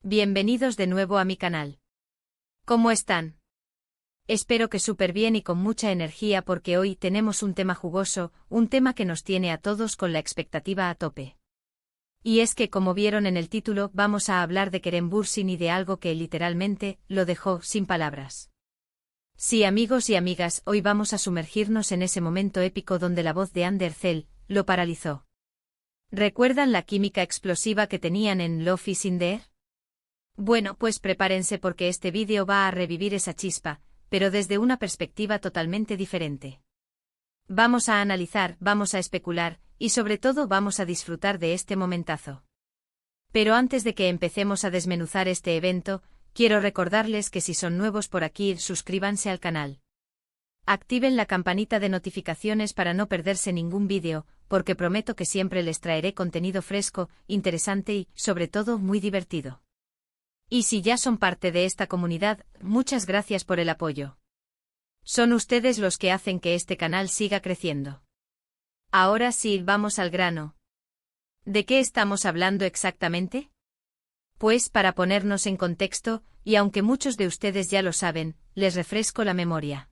Bienvenidos de nuevo a mi canal. ¿Cómo están? Espero que súper bien y con mucha energía porque hoy tenemos un tema jugoso, un tema que nos tiene a todos con la expectativa a tope. Y es que, como vieron en el título, vamos a hablar de Kerem Bürsin y de algo que literalmente lo dejó sin palabras. Sí, amigos y amigas, hoy vamos a sumergirnos en ese momento épico donde la voz de Hande Erçel lo paralizó. ¿Recuerdan la química explosiva que tenían en Love is in the Air? Bueno, pues prepárense porque este vídeo va a revivir esa chispa, pero desde una perspectiva totalmente diferente. Vamos a analizar, vamos a especular, y sobre todo vamos a disfrutar de este momentazo. Pero antes de que empecemos a desmenuzar este evento, quiero recordarles que si son nuevos por aquí, suscríbanse al canal. Activen la campanita de notificaciones para no perderse ningún vídeo, porque prometo que siempre les traeré contenido fresco, interesante y, sobre todo, muy divertido. Y si ya son parte de esta comunidad, muchas gracias por el apoyo. Son ustedes los que hacen que este canal siga creciendo. Ahora sí, vamos al grano. ¿De qué estamos hablando exactamente? Pues para ponernos en contexto, y aunque muchos de ustedes ya lo saben, les refresco la memoria.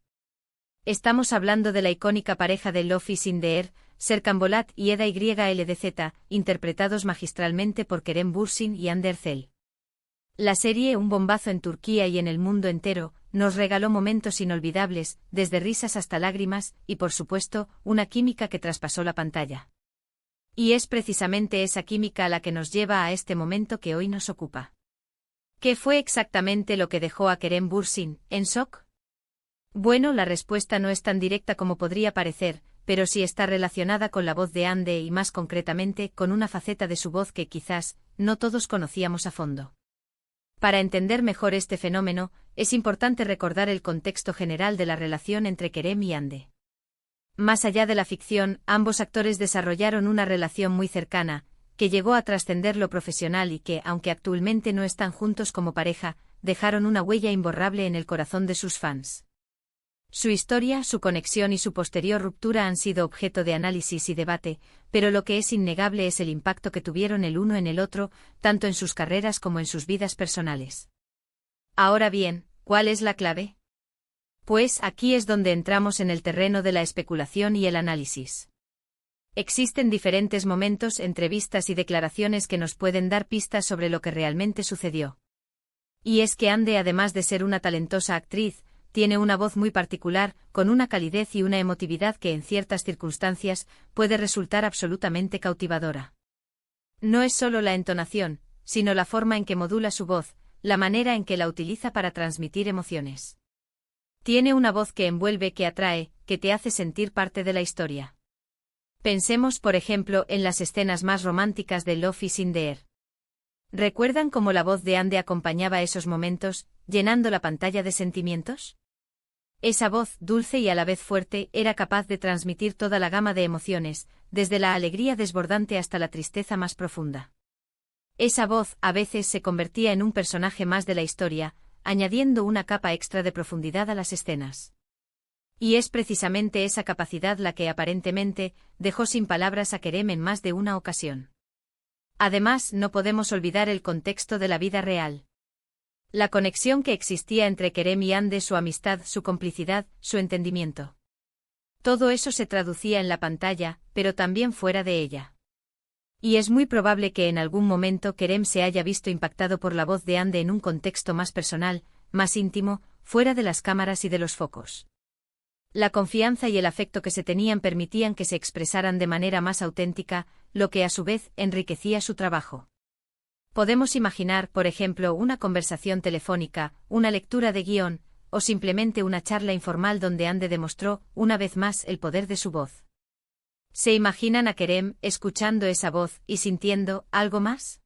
Estamos hablando de la icónica pareja de Love is in the Air, Serkan Bolat y Eda YLDZ, interpretados magistralmente por Kerem Bürsin y Hande Erçel. La serie, un bombazo en Turquía y en el mundo entero, nos regaló momentos inolvidables, desde risas hasta lágrimas, y por supuesto, una química que traspasó la pantalla. Y es precisamente esa química la que nos lleva a este momento que hoy nos ocupa. ¿Qué fue exactamente lo que dejó a Kerem Bürsin en shock? Bueno, la respuesta no es tan directa como podría parecer, pero sí está relacionada con la voz de Hande y más concretamente con una faceta de su voz que quizás no todos conocíamos a fondo. Para entender mejor este fenómeno, es importante recordar el contexto general de la relación entre Kerem y Hande. Más allá de la ficción, ambos actores desarrollaron una relación muy cercana, que llegó a trascender lo profesional y que, aunque actualmente no están juntos como pareja, dejaron una huella imborrable en el corazón de sus fans. Su historia, su conexión y su posterior ruptura han sido objeto de análisis y debate, pero lo que es innegable es el impacto que tuvieron el uno en el otro, tanto en sus carreras como en sus vidas personales. Ahora bien, ¿cuál es la clave? Pues aquí es donde entramos en el terreno de la especulación y el análisis. Existen diferentes momentos, entrevistas y declaraciones que nos pueden dar pistas sobre lo que realmente sucedió. Y es que Hande, además de ser una talentosa actriz, tiene una voz muy particular, con una calidez y una emotividad que en ciertas circunstancias puede resultar absolutamente cautivadora. No es solo la entonación, sino la forma en que modula su voz, la manera en que la utiliza para transmitir emociones. Tiene una voz que envuelve, que atrae, que te hace sentir parte de la historia. Pensemos, por ejemplo, en las escenas más románticas de Love is in the Air. ¿Recuerdan cómo la voz de Hande acompañaba esos momentos, llenando la pantalla de sentimientos? Esa voz, dulce y a la vez fuerte, era capaz de transmitir toda la gama de emociones, desde la alegría desbordante hasta la tristeza más profunda. Esa voz, a veces, se convertía en un personaje más de la historia, añadiendo una capa extra de profundidad a las escenas. Y es precisamente esa capacidad la que aparentemente dejó sin palabras a Kerem en más de una ocasión. Además, no podemos olvidar el contexto de la vida real. La conexión que existía entre Kerem y Hande, su amistad, su complicidad, su entendimiento. Todo eso se traducía en la pantalla, pero también fuera de ella. Y es muy probable que en algún momento Kerem se haya visto impactado por la voz de Hande en un contexto más personal, más íntimo, fuera de las cámaras y de los focos. La confianza y el afecto que se tenían permitían que se expresaran de manera más auténtica, lo que a su vez enriquecía su trabajo. Podemos imaginar, por ejemplo, una conversación telefónica, una lectura de guión, o simplemente una charla informal donde Hande demostró, una vez más, el poder de su voz. ¿Se imaginan a Kerem escuchando esa voz y sintiendo algo más?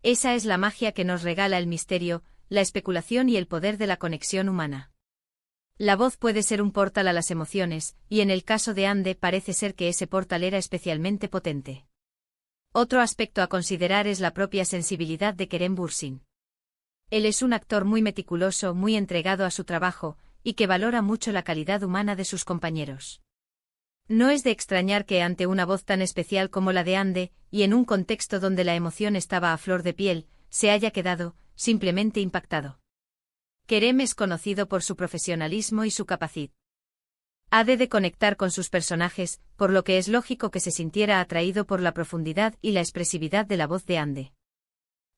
Esa es la magia que nos regala el misterio, la especulación y el poder de la conexión humana. La voz puede ser un portal a las emociones, y en el caso de Hande parece ser que ese portal era especialmente potente. Otro aspecto a considerar es la propia sensibilidad de Kerem Bürsin. Él es un actor muy meticuloso, muy entregado a su trabajo, y que valora mucho la calidad humana de sus compañeros. No es de extrañar que ante una voz tan especial como la de Hande, y en un contexto donde la emoción estaba a flor de piel, se haya quedado, simplemente impactado. Kerem es conocido por su profesionalismo y su capacidad de conectar con sus personajes, por lo que es lógico que se sintiera atraído por la profundidad y la expresividad de la voz de Ande.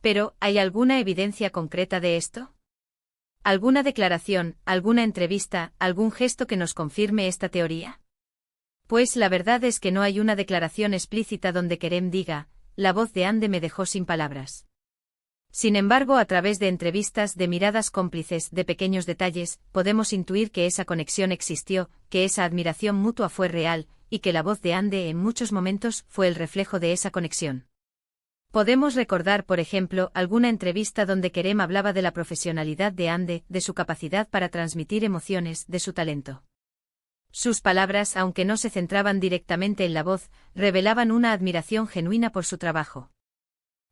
Pero, ¿hay alguna evidencia concreta de esto? ¿Alguna declaración, alguna entrevista, algún gesto que nos confirme esta teoría? Pues la verdad es que no hay una declaración explícita donde Kerem diga, la voz de Ande me dejó sin palabras. Sin embargo, a través de entrevistas, de miradas cómplices, de pequeños detalles, podemos intuir que esa conexión existió, que esa admiración mutua fue real, y que la voz de Ande en muchos momentos fue el reflejo de esa conexión. Podemos recordar, por ejemplo, alguna entrevista donde Kerem hablaba de la profesionalidad de Ande, de su capacidad para transmitir emociones, de su talento. Sus palabras, aunque no se centraban directamente en la voz, revelaban una admiración genuina por su trabajo.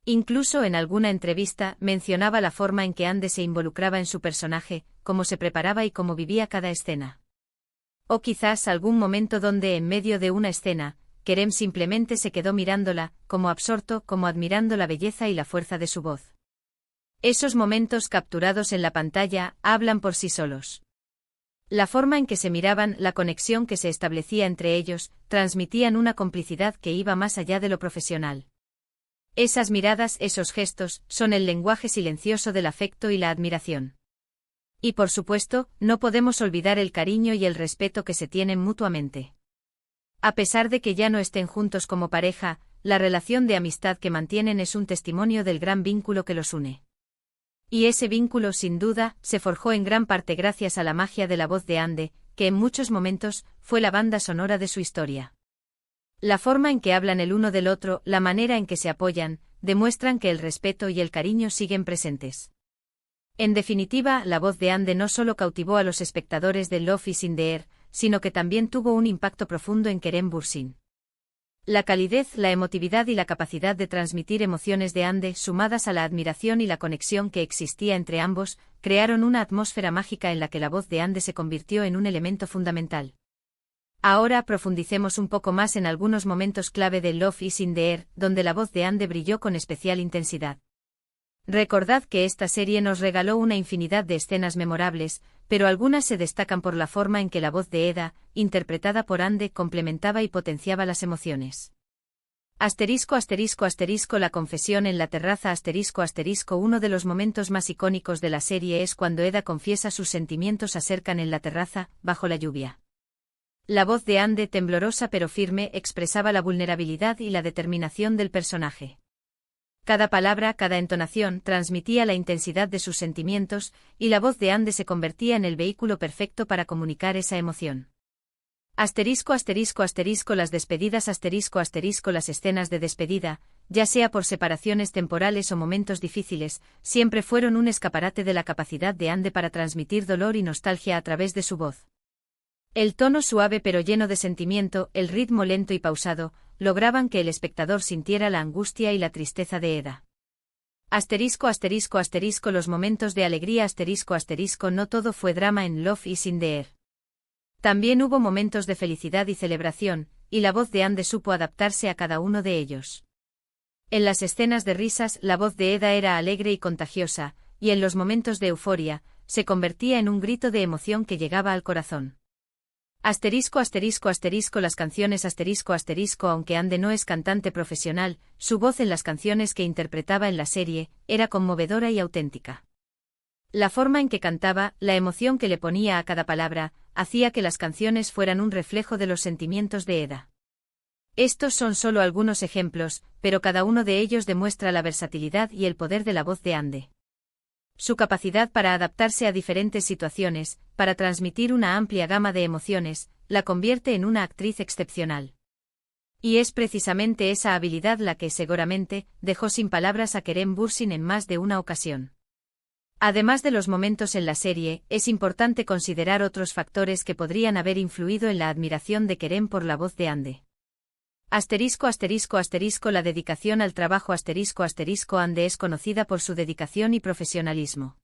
Incluso en alguna entrevista mencionaba la forma en que Ande se involucraba en su personaje, cómo se preparaba y cómo vivía cada escena. O quizás algún momento donde en medio de una escena, Kerem simplemente se quedó mirándola, como absorto, como admirando la belleza y la fuerza de su voz. Esos momentos capturados en la pantalla hablan por sí solos. La forma en que se miraban, la conexión que se establecía entre ellos, transmitían una complicidad que iba más allá de lo profesional. Esas miradas, esos gestos, son el lenguaje silencioso del afecto y la admiración. Y por supuesto, no podemos olvidar el cariño y el respeto que se tienen mutuamente. A pesar de que ya no estén juntos como pareja, la relación de amistad que mantienen es un testimonio del gran vínculo que los une. Y ese vínculo, sin duda, se forjó en gran parte gracias a la magia de la voz de Ande, que en muchos momentos fue la banda sonora de su historia. La forma en que hablan el uno del otro, la manera en que se apoyan, demuestran que el respeto y el cariño siguen presentes. En definitiva, la voz de Ande no solo cautivó a los espectadores de Love is in the Air, sino que también tuvo un impacto profundo en Kerem Bürsin. La calidez, la emotividad y la capacidad de transmitir emociones de Ande, sumadas a la admiración y la conexión que existía entre ambos, crearon una atmósfera mágica en la que la voz de Ande se convirtió en un elemento fundamental. Ahora profundicemos un poco más en algunos momentos clave de Love is in the Air, donde la voz de Ande brilló con especial intensidad. Recordad que esta serie nos regaló una infinidad de escenas memorables, pero algunas se destacan por la forma en que la voz de Eda, interpretada por Ande, complementaba y potenciaba las emociones. La confesión en la terraza uno de los momentos más icónicos de la serie es cuando Eda confiesa sus sentimientos acerca en la terraza, bajo la lluvia. La voz de Ande, temblorosa pero firme, expresaba la vulnerabilidad y la determinación del personaje. Cada palabra, cada entonación, transmitía la intensidad de sus sentimientos, y la voz de Ande se convertía en el vehículo perfecto para comunicar esa emoción. Las despedidas las escenas de despedida, ya sea por separaciones temporales o momentos difíciles, siempre fueron un escaparate de la capacidad de Ande para transmitir dolor y nostalgia a través de su voz. El tono suave pero lleno de sentimiento, el ritmo lento y pausado, lograban que el espectador sintiera la angustia y la tristeza de Eda. Los momentos de alegría no todo fue drama en Love is in the Air. También hubo momentos de felicidad y celebración, y la voz de Ande supo adaptarse a cada uno de ellos. En las escenas de risas, la voz de Eda era alegre y contagiosa, y en los momentos de euforia, se convertía en un grito de emoción que llegaba al corazón. Las canciones aunque Ande no es cantante profesional, su voz en las canciones que interpretaba en la serie, era conmovedora y auténtica. La forma en que cantaba, la emoción que le ponía a cada palabra, hacía que las canciones fueran un reflejo de los sentimientos de Eda. Estos son solo algunos ejemplos, pero cada uno de ellos demuestra la versatilidad y el poder de la voz de Ande. Su capacidad para adaptarse a diferentes situaciones, para transmitir una amplia gama de emociones, la convierte en una actriz excepcional. Y es precisamente esa habilidad la que, seguramente, dejó sin palabras a Kerem Bürsin en más de una ocasión. Además de los momentos en la serie, es importante considerar otros factores que podrían haber influido en la admiración de Kerem por la voz de Ande. La dedicación al trabajo Ande es conocida por su dedicación y profesionalismo.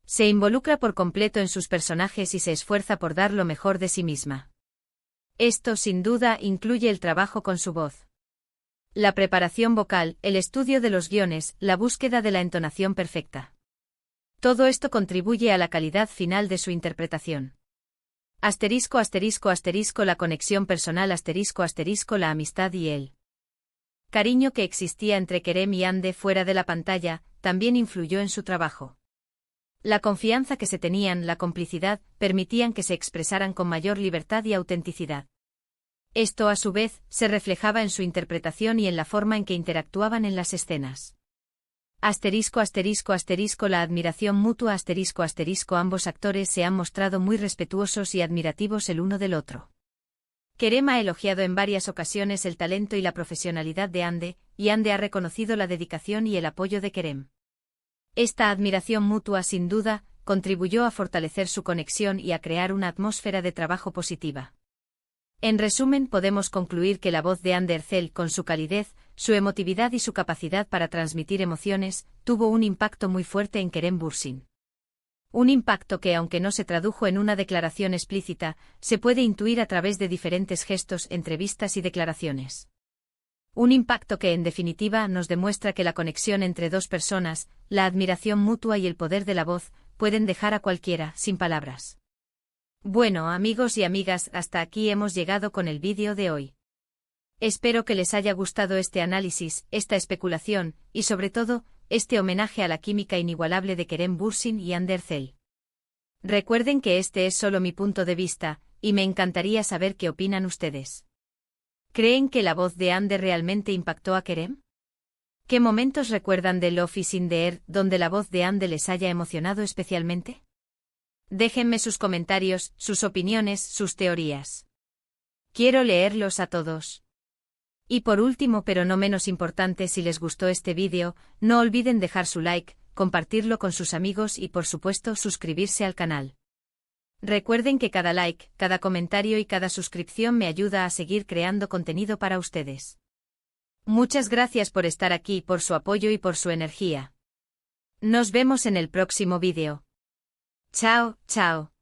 Se involucra por completo en sus personajes y se esfuerza por dar lo mejor de sí misma. Esto, sin duda, incluye el trabajo con su voz. La preparación vocal, el estudio de los guiones, la búsqueda de la entonación perfecta. Todo esto contribuye a la calidad final de su interpretación. Asterisco asterisco asterisco la conexión personal asterisco asterisco la amistad y el cariño que existía entre Kerem y Hande fuera de la pantalla, también influyó en su trabajo. La confianza que se tenían, la complicidad, permitían que se expresaran con mayor libertad y autenticidad. Esto, a su vez, se reflejaba en su interpretación y en la forma en que interactuaban en las escenas. Asterisco asterisco asterisco la admiración mutua asterisco asterisco ambos actores se han mostrado muy respetuosos y admirativos el uno del otro. Kerem ha elogiado en varias ocasiones el talento y la profesionalidad de Hande, y Hande ha reconocido la dedicación y el apoyo de Kerem. Esta admiración mutua, sin duda, contribuyó a fortalecer su conexión y a crear una atmósfera de trabajo positiva. En resumen, podemos concluir que la voz de Hande Erçel, con su calidez, su emotividad y su capacidad para transmitir emociones, tuvo un impacto muy fuerte en Kerem Bürsin. Un impacto que, aunque no se tradujo en una declaración explícita, se puede intuir a través de diferentes gestos, entrevistas y declaraciones. Un impacto que, en definitiva, nos demuestra que la conexión entre dos personas, la admiración mutua y el poder de la voz, pueden dejar a cualquiera sin palabras. Bueno, amigos y amigas, hasta aquí hemos llegado con el vídeo de hoy. Espero que les haya gustado este análisis, esta especulación, y sobre todo, este homenaje a la química inigualable de Kerem Bürsin y Hande Erçel. Recuerden que este es solo mi punto de vista, y me encantaría saber qué opinan ustedes. ¿Creen que la voz de Hande realmente impactó a Kerem? ¿Qué momentos recuerdan de Love is in the air, donde la voz de Hande les haya emocionado especialmente? Déjenme sus comentarios, sus opiniones, sus teorías. Quiero leerlos a todos. Y por último, pero no menos importante, si les gustó este vídeo, no olviden dejar su like, compartirlo con sus amigos y por supuesto suscribirse al canal. Recuerden que cada like, cada comentario y cada suscripción me ayuda a seguir creando contenido para ustedes. Muchas gracias por estar aquí, por su apoyo y por su energía. Nos vemos en el próximo vídeo. Chao, chao.